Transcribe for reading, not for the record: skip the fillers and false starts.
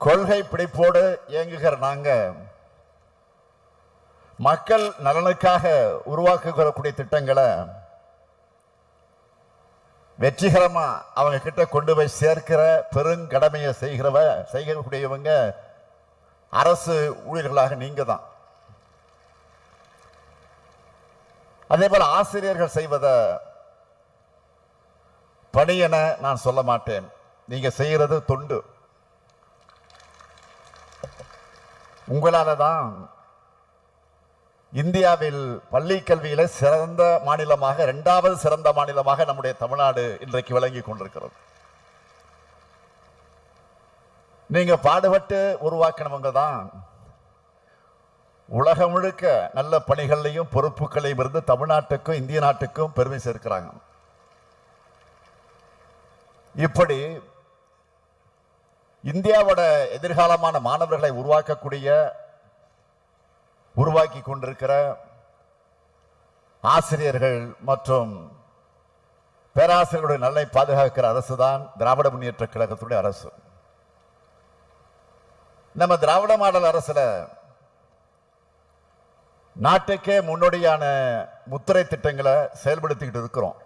கொள்கை பிடிப்போடு இயங்குகிற நாங்க மக்கள் நலனுக்காக உருவாக்கக்கூடிய திட்டங்களை வெற்றிகரமா அவங்க கிட்ட கொண்டு போய் சேர்க்கிற பெருங்கடமையை செய்யக்கூடியவங்க அரசு ஊழியர்களாக நீங்க தான். அதே போல ஆசிரியர்கள் செய்வத பணி என நான் சொல்ல மாட்டேன். நீங்க செய்யறது தொண்டு. உங்களால தான் இந்தியாவில் பள்ளி கல்வியில சிறந்த மாநிலமாக, இரண்டாவது சிறந்த மாநிலமாக நம்முடைய தமிழ்நாடு இன்றைக்கு விளங்கி கொண்டிருக்கிறது. நீங்க பாடுபட்டு உருவாக்கினவங்க தான் உலகம் முழுக்க நல்ல பணிகளையும் பொறுப்புகளையும் இருந்து தமிழ்நாட்டுக்கும் இந்திய நாட்டுக்கும் பெருமை சேர்க்கிறாங்க. இப்படி இந்தியாவோட எதிர்காலமான மாணவர்களை உருவாக்கி கொண்டிருக்கிற ஆசிரியர்கள் மற்றும் பேராசிரியர்களுடைய நலனை பாதுகாக்கிற அரசு தான் திராவிட முன்னேற்ற கழகத்துடைய அரசு. நம்ம திராவிட மாடல் அரசுல நாட்டுக்கே முன்னோடியான முத்திரை திட்டங்களை செயல்படுத்திக்கிட்டு இருக்கிறோம்.